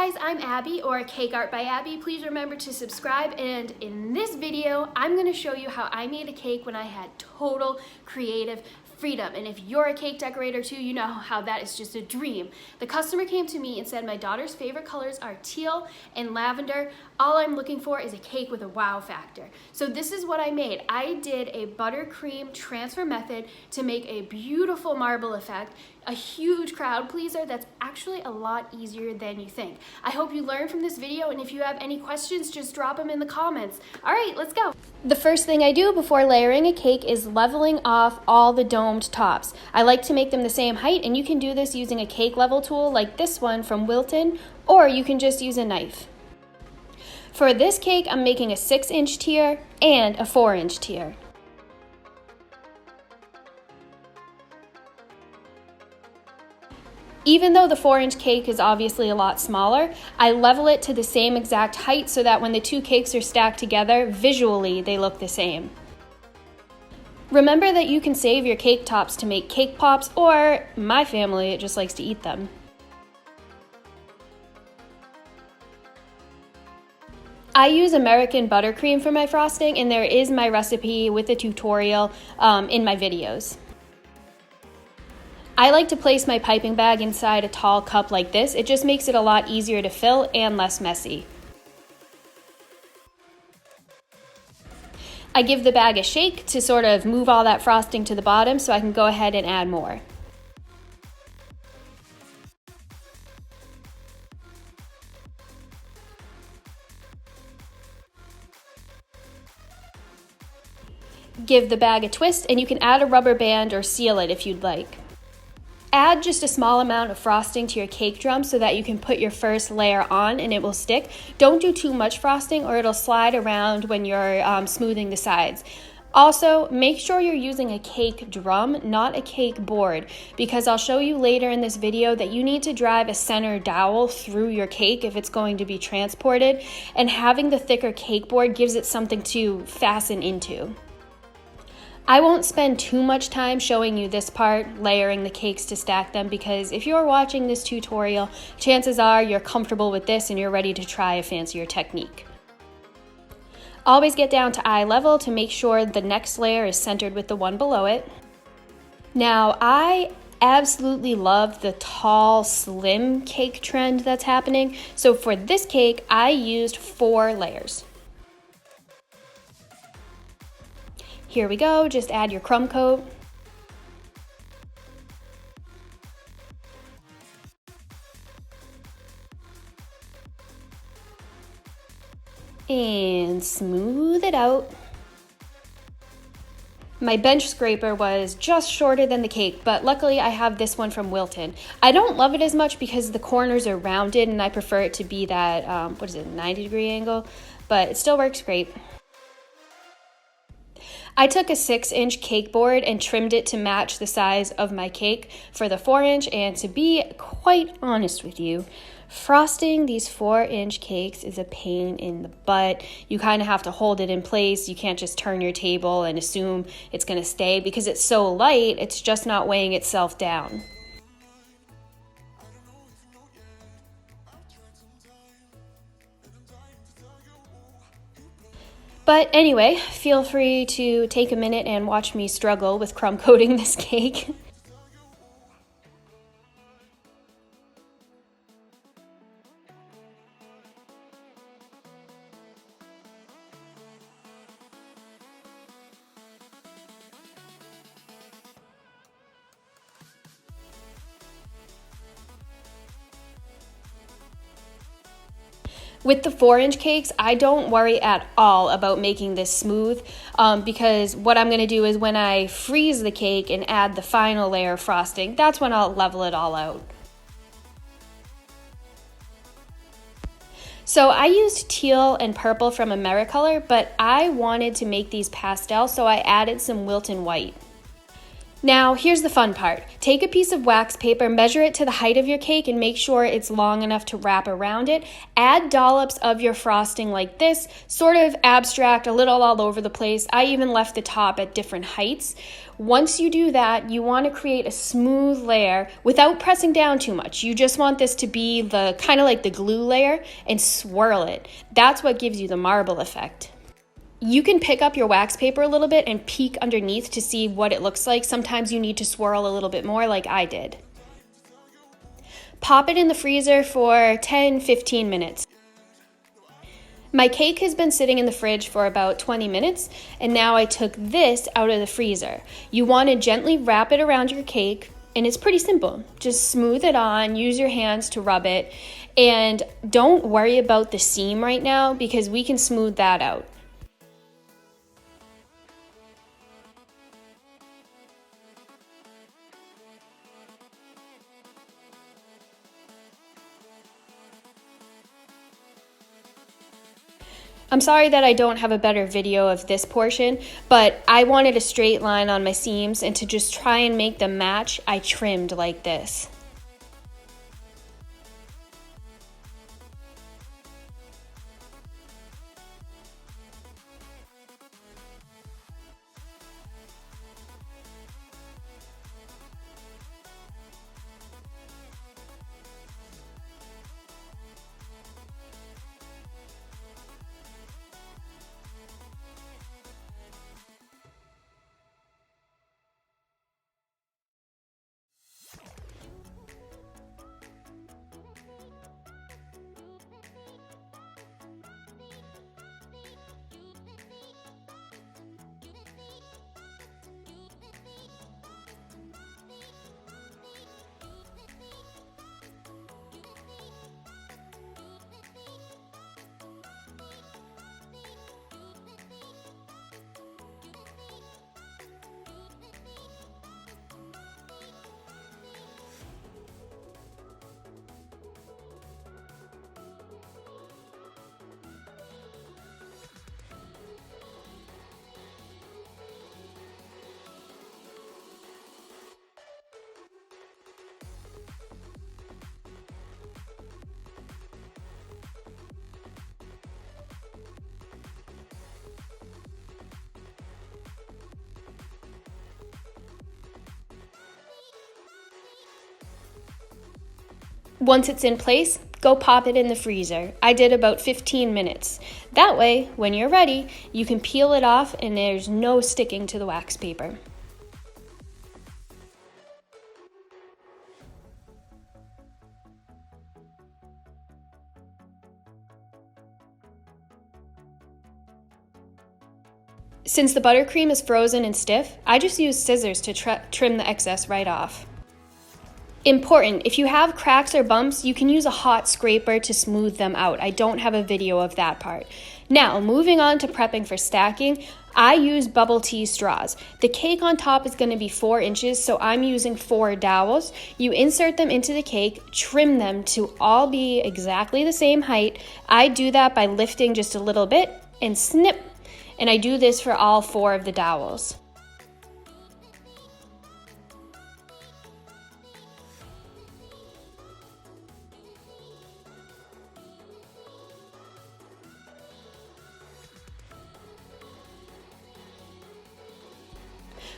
Hi guys, I'm Abby, or Cake Art by Abby. Please remember to subscribe, and in this video I'm going to show you how I made a cake when I had total creative freedom. And if you're a cake decorator too, you know how that is just a dream. The customer came to me and said my daughter's favorite colors are teal and lavender. All I'm looking for is a cake with a wow factor. So this is what I made. I did a buttercream transfer method to make a beautiful marble effect, a huge crowd pleaser that's actually a lot easier than you think. I hope you learned from this video, and if you have any questions, just drop them in the comments. All right, let's go. The first thing I do before layering a cake is leveling off all the domed tops. I like to make them the same height, and you can do this using a cake level tool like this one from Wilton, or you can just use a knife. For this cake, I'm making a 6-inch tier and a 4-inch tier. Even though the 4-inch cake is obviously a lot smaller, I level it to the same exact height so that when the two cakes are stacked together, visually they look the same. Remember that you can save your cake tops to make cake pops, or my family just likes to eat them. I use American buttercream for my frosting, and there is my recipe with a tutorial in my videos. I like to place my piping bag inside a tall cup like this. It just makes it a lot easier to fill and less messy. I give the bag a shake to sort of move all that frosting to the bottom so I can go ahead and add more. Give the bag a twist, and you can add a rubber band or seal it if you'd like. Add just a small amount of frosting to your cake drum so that you can put your first layer on and it will stick. Don't do too much frosting or it'll slide around when you're smoothing the sides. Also, make sure you're using a cake drum, not a cake board, because I'll show you later in this video that you need to drive a center dowel through your cake if it's going to be transported, and having the thicker cake board gives it something to fasten into. I won't spend too much time showing you this part, layering the cakes to stack them, because if you're watching this tutorial, chances are you're comfortable with this and you're ready to try a fancier technique. Always get down to eye level to make sure the next layer is centered with the one below it. Now, I absolutely love the tall, slim cake trend that's happening, so for this cake, I used 4 layers. Here we go, just add your crumb coat. And smooth it out. My bench scraper was just shorter than the cake, but luckily I have this one from Wilton. I don't love it as much because the corners are rounded and I prefer it to be that, 90-degree angle, but it still works great. I took a 6-inch cake board and trimmed it to match the size of my cake for the 4-inch, and to be quite honest with you, frosting these 4-inch cakes is a pain in the butt. You kind of have to hold it in place. You can't just turn your table and assume it's going to stay because it's so light, it's just not weighing itself down. But anyway, feel free to take a minute and watch me struggle with crumb coating this cake. With the 4-inch cakes, I don't worry at all about making this smooth because what I'm going to do is when I freeze the cake and add the final layer of frosting, that's when I'll level it all out. So I used teal and purple from Americolor, but I wanted to make these pastel, so I added some Wilton white. Now, here's the fun part. Take a piece of wax paper, measure it to the height of your cake, and make sure it's long enough to wrap around it. Add dollops of your frosting like this, sort of abstract, a little all over the place. I even left the top at different heights. Once you do that, you want to create a smooth layer without pressing down too much. You just want this to be the kind of like the glue layer, and swirl it. That's what gives you the marble effect. You can pick up your wax paper a little bit and peek underneath to see what it looks like. Sometimes you need to swirl a little bit more like I did. Pop it in the freezer for 10-15 minutes. My cake has been sitting in the fridge for about 20 minutes, and now I took this out of the freezer. You want to gently wrap it around your cake, and it's pretty simple. Just smooth it on, use your hands to rub it, and don't worry about the seam right now because we can smooth that out. I'm sorry that I don't have a better video of this portion, but I wanted a straight line on my seams, and to just try and make them match, I trimmed like this. Once it's in place, go pop it in the freezer. I did about 15 minutes. That way, when you're ready, you can peel it off and there's no sticking to the wax paper. Since the buttercream is frozen and stiff, I just use scissors to trim the excess right off. Important, if you have cracks or bumps, you can use a hot scraper to smooth them out. I don't have a video of that part. Now, moving on to prepping for stacking, I use bubble tea straws. The cake on top is going to be 4 inches, so I'm using 4 dowels. You insert them into the cake, trim them to all be exactly the same height. I do that by lifting just a little bit and snip, and I do this for all 4 of the dowels.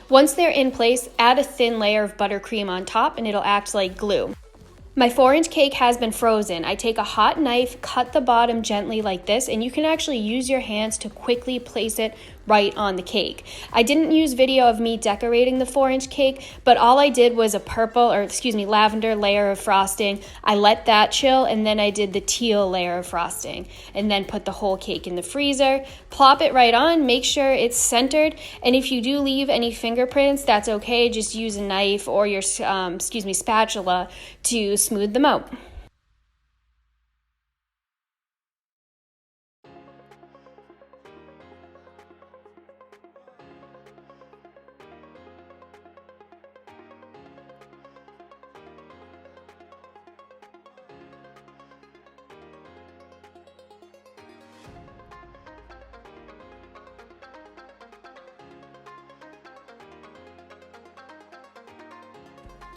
Once they're in place, add a thin layer of buttercream on top and it'll act like glue. My 4-inch cake has been frozen. I take a hot knife, cut the bottom gently like this, and you can actually use your hands to quickly place it right on the cake. I didn't use video of me decorating the 4-inch cake, but all I did was a lavender layer of frosting. I let that chill, and then I did the teal layer of frosting, and then put the whole cake in the freezer. Plop it right on, make sure it's centered, and if you do leave any fingerprints, that's okay. Just use a knife or your spatula to smooth them out.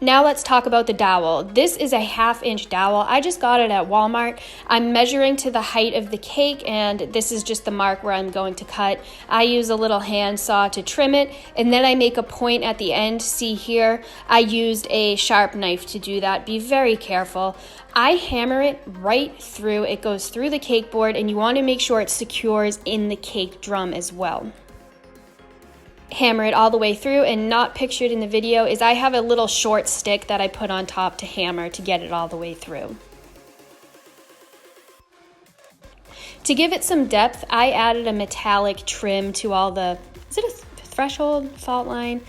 Now let's talk about the dowel. This is a 1/2 inch dowel. I just got it at Walmart. I'm measuring to the height of the cake, and this is just the mark where I'm going to cut. I use a little hand saw to trim it, and then I make a point at the end. See here, I used a sharp knife to do that. Be very careful. I hammer it right through. It goes through the cake board, and you want to make sure it secures in the cake drum as well. Hammer it all the way through, and not pictured in the video is I have a little short stick that I put on top to hammer to get it all the way through. To give it some depth, I added a metallic trim to all the, is it a threshold, fault line?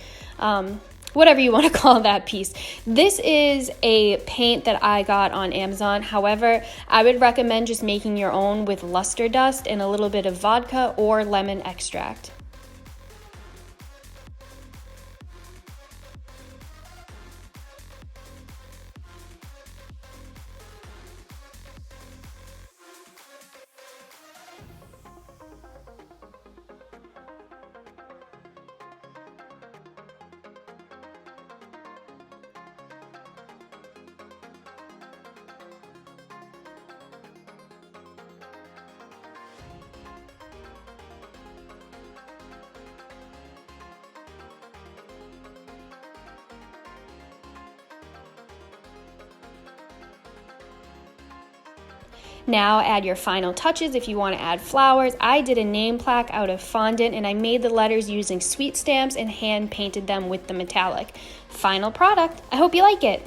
Whatever you want to call that piece. This is a paint that I got on Amazon. However, I would recommend just making your own with luster dust and a little bit of vodka or lemon extract. Now add your final touches if you want to add flowers. I did a name plaque out of fondant, and I made the letters using sweet stamps and hand painted them with the metallic. Final product. I hope you like it.